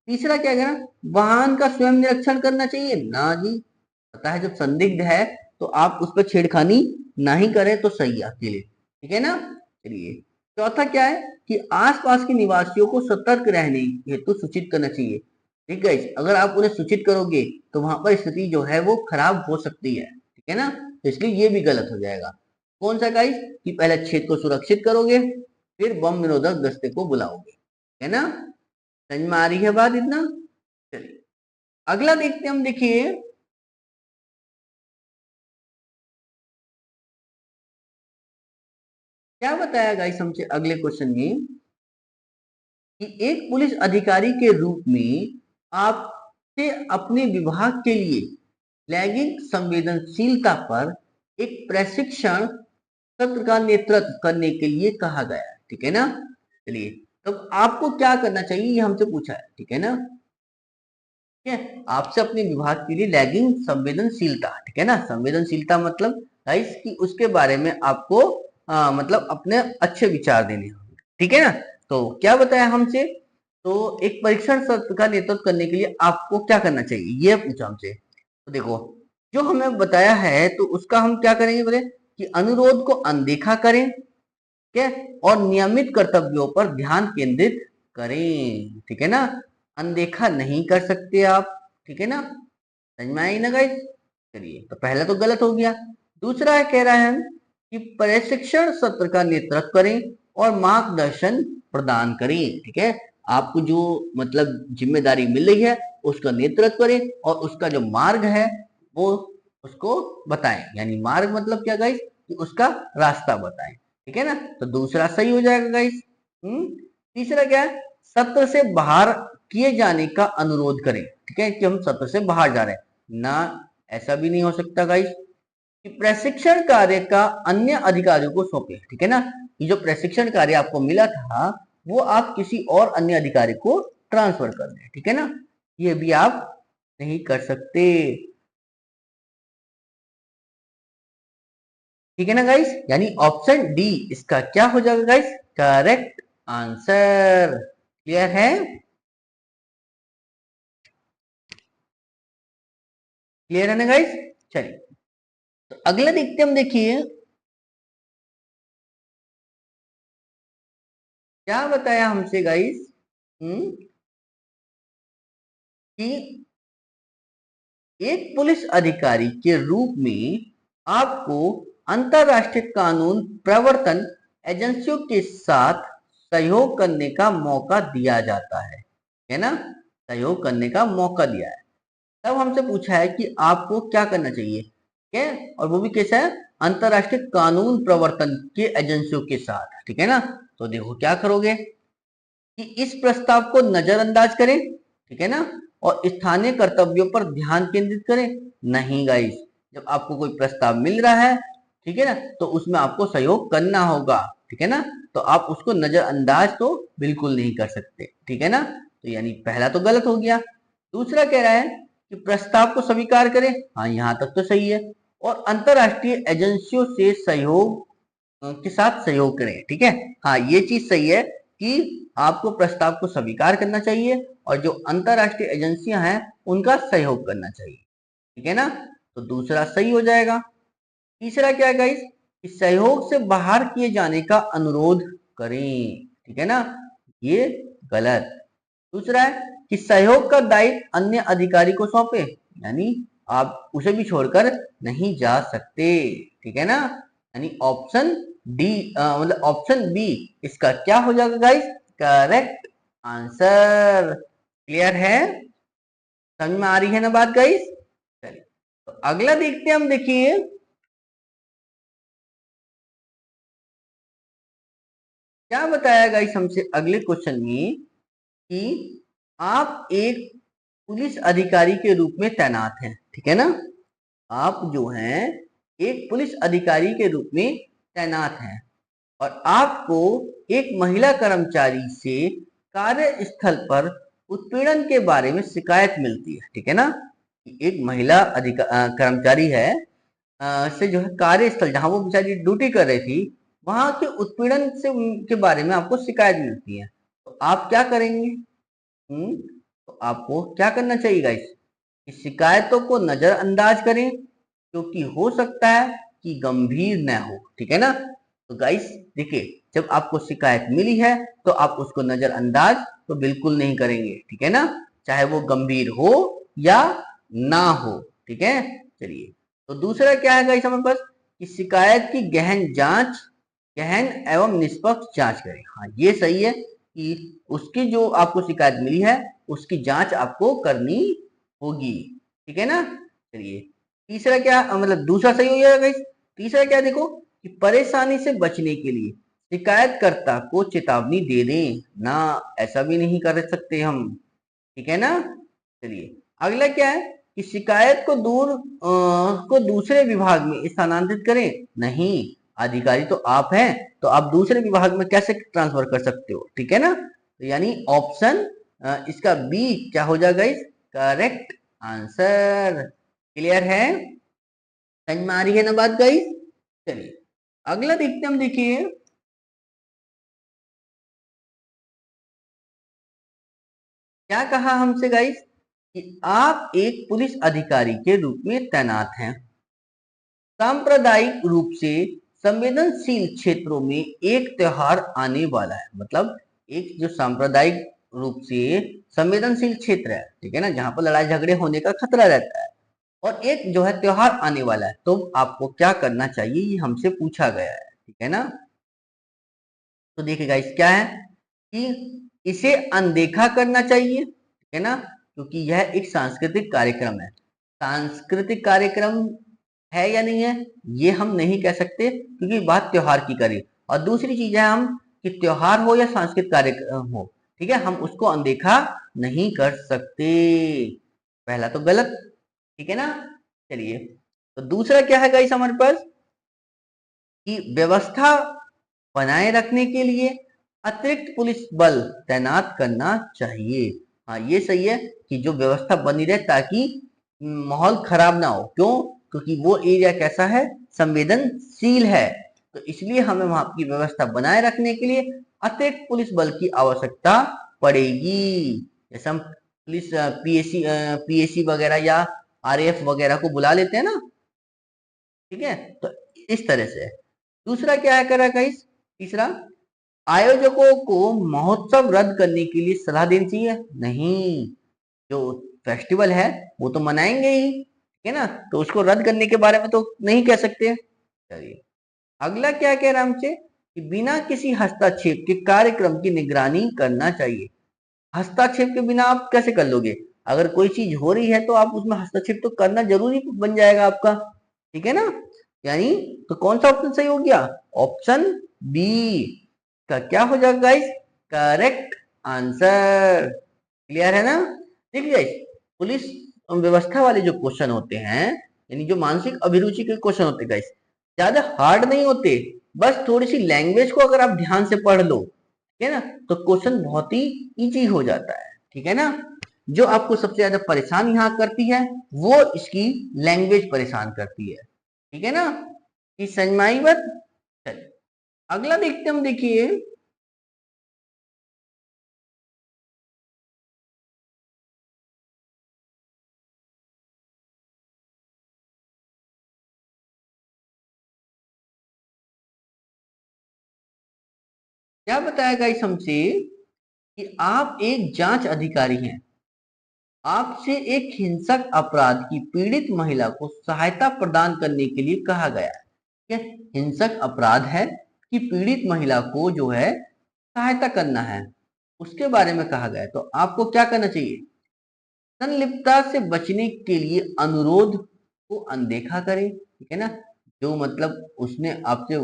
तीसरा क्या करना, वाहन का स्वयं निरीक्षण करना चाहिए ना जी, पता है जब संदिग्ध है तो आप उस पर छेड़खानी ना ही करें तो सही है अकेले, ठीक है ना। चलिए चौथा क्या है, कि आसपास के निवासियों को सतर्क रहने हेतु सूचित करना चाहिए। ठीक है, अगर आप उन्हें सूचित करोगे तो वहां पर स्थिति जो है वो खराब हो सकती है, ठीक है ना, तो इसलिए ये भी गलत हो जाएगा। कौन सा गाइस, कि पहले क्षेत्र को सुरक्षित करोगे फिर बम निरोधक दस्ते को बुलाओगे, है ना। समझ में आ रही है बात इतना। चलिए अगला देखते हैं हम, देखिए क्या बताया गाइस हमसे अगले क्वेश्चन में, कि एक पुलिस अधिकारी के रूप में आपसे अपने विभाग के लिए लैंगिक संवेदनशीलता पर एक प्रशिक्षण सत्र का नेतृत्व करने के लिए कहा गया है, ठीक है ना। चलिए तब आपको क्या करना चाहिए ये हमसे पूछा है, ठीक है ना। ठीक है, आपसे अपने विभाग के लिए लैंगिक संवेदनशीलता, ठीक है ना, संवेदनशीलता मतलब गाइस कि उसके बारे में आपको मतलब अपने अच्छे विचार देने होंगे, ठीक है ना। तो क्या बताया हमसे, तो एक परीक्षण सत्र का नेतृत्व करने के लिए आपको क्या करना चाहिए ये पूछा हमसे। तो देखो जो हमें बताया है तो उसका हम क्या करेंगे, बोले कि अनुरोध को अनदेखा करें, ठीक है, और नियमित कर्तव्यों पर ध्यान केंद्रित करें, ठीक है ना, अनदेखा नहीं कर सकते आप, ठीक है ना। समझ में आई ना गाइस। चलिए तो पहला तो गलत हो गया। दूसरा है कह रहा है कि प्रशिक्षण सत्र का नेतृत्व करें और मार्गदर्शन प्रदान करें, ठीक है, आपको जो मतलब जिम्मेदारी मिल रही है उसका नेतृत्व करें और उसका जो मार्ग है वो उसको बताएं, यानी मार्ग मतलब क्या गाइस, कि उसका रास्ता बताएं, ठीक है ना। तो दूसरा सही हो जाएगा गाइस। तीसरा क्या है, सत्र से बाहर किए जाने का अनुरोध करें, ठीक है, कि हम सत्र से बाहर जा रहे हैं ना, ऐसा भी नहीं हो सकता गाइस, कि प्रशिक्षण कार्य का अन्य अधिकारियों को सौंपे, ठीक है ना, ये जो प्रशिक्षण कार्य आपको मिला था वो आप किसी और अन्य अधिकारी को ट्रांसफर कर दें, ठीक है ना, ये भी आप नहीं कर सकते, ठीक है ना गाइस, यानी ऑप्शन डी इसका क्या हो जाएगा गाइस, करेक्ट आंसर। क्लियर है, क्लियर है ना गाइस। चलिए तो अगला देखते हम, देखिए क्या बताया हमसे गाइस, कि एक पुलिस अधिकारी के रूप में आपको अंतरराष्ट्रीय कानून प्रवर्तन एजेंसियों के साथ सहयोग करने का मौका दिया जाता है ना, सहयोग करने का मौका दिया है। तब हमसे पूछा है कि आपको क्या करना चाहिए, ठीक है, और वो भी कैसा है, अंतरराष्ट्रीय कानून प्रवर्तन के एजेंसियों के साथ, ठीक है ना। तो देखो क्या करोगे कि इस प्रस्ताव को नजरअंदाज करें, ठीक है ना, और स्थानीय कर्तव्यों पर ध्यान केंद्रित करें। नहीं गाइस, जब आपको कोई प्रस्ताव मिल रहा है, ठीक है ना, तो उसमें आपको सहयोग करना होगा, ठीक है ना। तो आप उसको नजरअंदाज तो बिल्कुल नहीं कर सकते, ठीक है ना। तो यानी पहला तो गलत हो गया। दूसरा कह रहा है कि प्रस्ताव को स्वीकार करें, हाँ यहाँ तक तो सही है। और अंतरराष्ट्रीय एजेंसियों से सहयोग के साथ सहयोग करें, ठीक है। हाँ ये चीज सही है कि आपको प्रस्ताव को स्वीकार करना चाहिए और जो अंतरराष्ट्रीय एजेंसियां हैं उनका सहयोग करना चाहिए, ठीक है ना। तो दूसरा सही हो जाएगा। तीसरा क्या है गाइस कि सहयोग से बाहर किए जाने का अनुरोध करें, ठीक है ना, ये गलत। दूसरा है कि सहयोग का दायित्व अन्य अधिकारी को सौंपे, यानी आप उसे भी छोड़कर नहीं जा सकते, ठीक है ना। यानी ऑप्शन डी मतलब ऑप्शन बी इसका क्या हो जाएगा गाइस, करेक्ट आंसर। क्लियर है, समझ में आ रही है ना बात गाइस। चलिए तो अगला देखते हैं हम। देखिए क्या बताया गाइस हमसे अगले क्वेश्चन में कि आप एक पुलिस अधिकारी के रूप में तैनात हैं, ठीक है ना। आप जो हैं एक पुलिस अधिकारी के रूप में तैनात हैं और आपको एक महिला कर्मचारी से कार्यस्थल पर उत्पीड़न के बारे में शिकायत मिलती है, ठीक है ना। एक महिला कर्मचारी है से जो है कार्यस्थल जहां वो बेचारी ड्यूटी कर रही थी वहां के उत्पीड़न से उनके बारे में आपको शिकायत मिलती है, तो आप क्या करेंगे। तो आपको क्या करना चाहिए गाइस, इस शिकायतों को नजरअंदाज करें क्योंकि हो सकता है कि गंभीर न हो, ठीक है ना। तो गाइस देखिए जब आपको शिकायत मिली है तो आप उसको नजरअंदाज तो बिल्कुल नहीं करेंगे, ठीक है ना, चाहे वो गंभीर हो या ना हो, ठीक है। चलिए तो दूसरा क्या है गाइस हमारे पास कि शिकायत की गहन एवं निष्पक्ष जांच करें। हाँ ये सही है कि उसकी जो आपको शिकायत मिली है उसकी जांच आपको करनी होगी, ठीक है ना। चलिए तीसरा क्या मतलब दूसरा सही हो जाएगा गाइस। तीसरा क्या देखो कि परेशानी से बचने के लिए शिकायतकर्ता को चेतावनी दे दें ना, ऐसा भी नहीं कर सकते हम, ठीक है ना। चलिए अगला क्या है कि शिकायत को दूसरे विभाग में स्थानांतरित करें। नहीं, अधिकारी तो आप हैं तो आप दूसरे विभाग में कैसे ट्रांसफर कर सकते हो, ठीक है ना। तो यानी ऑप्शन इसका बी क्या हो जाएगा इस करेक्ट आंसर। क्लियर है, समझ में आ रही है ना बात गाइस। चलिए अगला देखते हम। देखिए क्या कहा हमसे गाइस कि आप एक पुलिस अधिकारी के रूप में तैनात हैं, सांप्रदायिक रूप से संवेदनशील क्षेत्रों में एक त्योहार आने वाला है। मतलब एक जो सांप्रदायिक रूप से संवेदनशील क्षेत्र है, ठीक है ना, जहां पर लड़ाई झगड़े होने का खतरा रहता है और एक जो है त्योहार आने वाला है, तो आपको क्या करना चाहिए ये हमसे पूछा गया है, ठीक है ना। तो देखिए गाइस क्या है कि इसे अनदेखा करना चाहिए, ठीक है ना, क्योंकि यह एक सांस्कृतिक कार्यक्रम है। सांस्कृतिक कार्यक्रम है या नहीं है ये हम नहीं कह सकते क्योंकि बात त्योहार की करें। और दूसरी चीज है हम कि त्योहार हो या सांस्कृतिक कार्यक्रम हो, ठीक है, हम उसको अनदेखा नहीं कर सकते। पहला तो गलत, ठीक है ना। चलिए तो दूसरा क्या है गाइस हमारे पास कि व्यवस्था बनाए रखने के लिए अतिरिक्त पुलिस बल तैनात करना चाहिए। हाँ ये सही है कि जो व्यवस्था बनी रहे ताकि माहौल खराब ना हो। क्यों, क्योंकि वो एरिया कैसा है, संवेदनशील है, तो इसलिए हमें वहां की व्यवस्था बनाए रखने के लिए अतिरिक्त पुलिस बल की आवश्यकता पड़ेगी। जैसे हम पुलिस पीएसी वगैरह या आरएएफ वगैरह को बुला लेते हैं ना, ठीक है, तो इस तरह से। दूसरा क्या है करा गाइस, तीसरा आयोजकों को महोत्सव रद्द करने के लिए सलाह देनी चाहिए। नहीं, जो फेस्टिवल है वो तो मनाएंगे ही, ठीक है ना, तो उसको रद्द करने के बारे में तो नहीं कह सकते। चलिए अगला क्या कह रहा है हमसे कि बिना किसी हस्तक्षेप के कार्यक्रम की निगरानी करना चाहिए। हस्तक्षेप के बिना आप कैसे कर लोगे, अगर कोई चीज हो रही है तो आप उसमें हस्तक्षेप तो करना जरूरी बन जाएगा आपका, ठीक है ना। यानी तो कौन सा ऑप्शन सही हो गया? ऑप्शन बी का क्या हो जाएगा गाइस? Correct answer. क्लियर है ना? देखिए गाइस, पुलिस व्यवस्था वाले जो क्वेश्चन होते हैं, यानी जो मानसिक अभिरुचि के क्वेश्चन होते हैं गाइस, ज्यादा हार्ड नहीं होते। बस थोड़ी सी लैंग्वेज को अगर आप ध्यान से पढ़ लो, ठीक है ना, तो क्वेश्चन बहुत ही इजी हो जाता है। ठीक है ना? जो आपको सबसे ज्यादा परेशान यहाँ करती है वो इसकी लैंग्वेज परेशान करती है। ठीक है ना? कि समझ बात? चलिए अगला देखते हम। देखिए क्या बताया गाइस हमसे कि आप एक जांच अधिकारी हैं, आपसे एक हिंसक अपराध की पीड़ित महिला को सहायता प्रदान करने के लिए कहा गया है। क्या हिंसक अपराध है कि पीड़ित महिला को जो है सहायता करना है, उसके बारे में कहा गया है। तो आपको क्या करना चाहिए? संलिप्तता से बचने के लिए अनुरोध को अनदेखा करें। ठीक है ना? जो मतलब उसने आपसे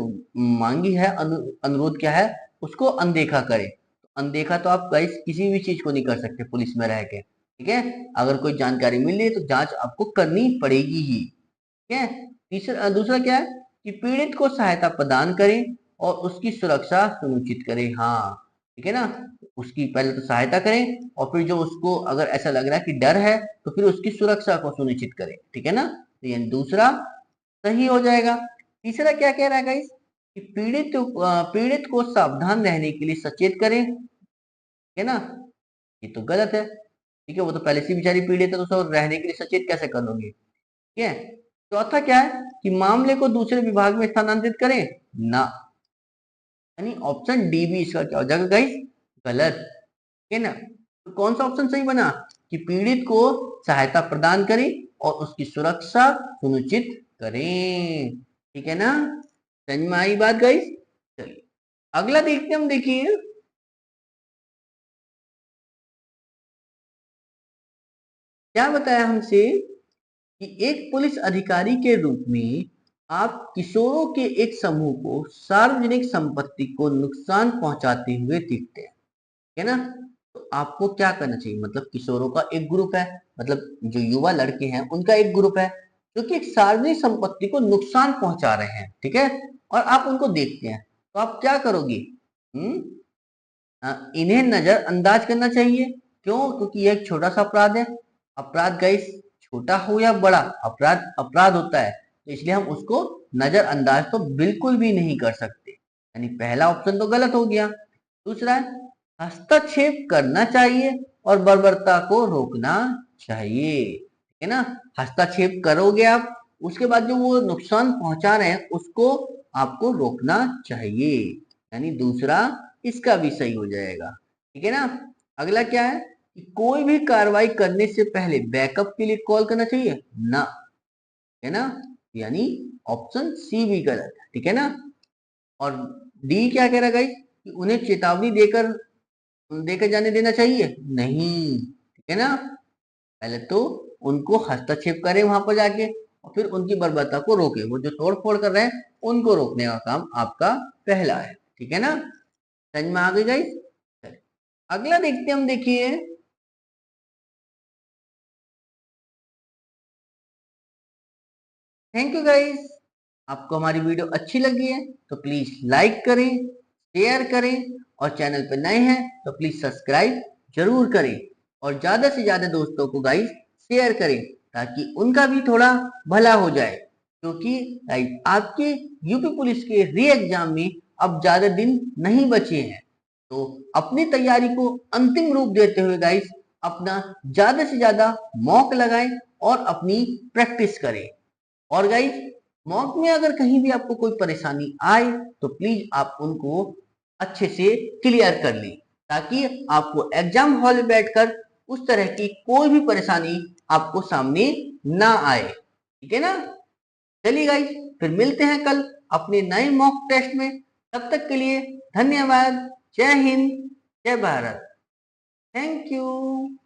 मांगी है, अनुरोध क्या है, उसको अनदेखा करें। तो अनदेखा तो आप गाइस किसी भी चीज को नहीं कर सकते पुलिस में रह के। ठीक है? अगर कोई जानकारी मिले तो जांच आपको करनी पड़ेगी ही। ठीक है? तीसरा दूसरा क्या है कि पीड़ित को सहायता प्रदान करें और उसकी सुरक्षा सुनिश्चित करें। हाँ, ठीक है ना? उसकी पहले तो सहायता करें और फिर जो उसको अगर ऐसा लग रहा है कि डर है तो फिर उसकी सुरक्षा को सुनिश्चित करें। ठीक है ना? तो यानी दूसरा सही हो जाएगा। तीसरा क्या कह रहा है गाइस कि पीड़ित को सावधान रहने के लिए सचेत करें। ठीक है ना? ये तो गलत है। ठीक है, वो तो पहले से बेचारी पीड़ित है तो उसको रहने के लिए सचेत कैसे कर लोगे? ठीक है? चौथा क्या है कि मामले को दूसरे विभाग में स्थानांतरित करें ना, यानी ऑप्शन डी भी इसका क्या हो जाएगा गाइस? गलत। ठीक है ना? तो कौन सा ऑप्शन सही बना कि पीड़ित को सहायता प्रदान करें और उसकी सुरक्षा सुनिश्चित करें। ठीक है ना? समझ में आई बात गाइस? चलिए अगला देखते हम। देखिए क्या बताया हमसे कि एक पुलिस अधिकारी के रूप में आप किशोरों के एक समूह को सार्वजनिक संपत्ति को नुकसान पहुंचाते हुए दिखते हैं। है ना? तो आपको क्या करना चाहिए? मतलब किशोरों का एक ग्रुप है, मतलब जो युवा लड़के हैं उनका एक ग्रुप है जो कि एक सार्वजनिक संपत्ति को नुकसान पहुंचा रहे हैं। ठीक है? और आप उनको देखते हैं तो आप क्या करोगे? हम्म इन्हें नजरअंदाज करना चाहिए। क्यों? क्योंकि यह एक छोटा सा अपराध है। अपराध गाइस छोटा हो या बड़ा, अपराध अपराध होता है, तो इसलिए हम उसको नजरअंदाज तो बिल्कुल भी नहीं कर सकते। यानी पहला ऑप्शन तो गलत हो गया। दूसरा है हस्तक्षेप करना चाहिए और बर्बरता को रोकना चाहिए। ठीक है ना? हस्तक्षेप करोगे आप, उसके बाद जो वो नुकसान पहुंचा रहे हैं उसको आपको रोकना चाहिए। यानी दूसरा इसका भी सही हो जाएगा। ठीक है ना? अगला क्या है कि कोई भी कार्रवाई करने से पहले बैकअप के लिए कॉल करना चाहिए ना। है ना? यानी ऑप्शन सी भी गलत है। ठीक है ना? और डी क्या कह रहा है गाइस कि उन्हें चेतावनी देकर देकर जाने देना चाहिए नहीं। ठीक है ना? पहले तो उनको हस्तक्षेप करें वहां पर जाके और फिर उनकी बर्बरता को रोके। वो जो तोड़ फोड़ कर रहे हैं उनको रोकने का काम आपका पहला है। ठीक है ना? समझ में आ गई गाइस? अगला देखते हम। देखिए थैंक यू गाइस। आपको हमारी वीडियो अच्छी लगी है तो प्लीज लाइक करें, शेयर करें और चैनल पर नए हैं तो प्लीज सब्सक्राइब जरूर करें और ज्यादा से ज्यादा दोस्तों को गाइस शेयर करें ताकि उनका भी थोड़ा भला हो जाए। क्योंकि गाइस आपके यूपी पुलिस के री एग्जाम में अब ज्यादा दिन नहीं बचे हैं, तो अपनी तैयारी को अंतिम रूप देते हुए गाइस अपना ज्यादा से ज्यादा मॉक लगाएं और अपनी प्रैक्टिस करें। और गाइस मॉक में अगर कहीं भी आपको कोई परेशानी आए तो प्लीज आप उनको अच्छे से क्लियर कर लें ताकि आपको एग्जाम हॉल में बैठकर उस तरह की कोई भी परेशानी आपको सामने ना आए। ठीक है ना? चलिए गाइस फिर मिलते हैं कल अपने नए मॉक टेस्ट में। तब तक के लिए धन्यवाद। जय हिंद, जय भारत। Thank you.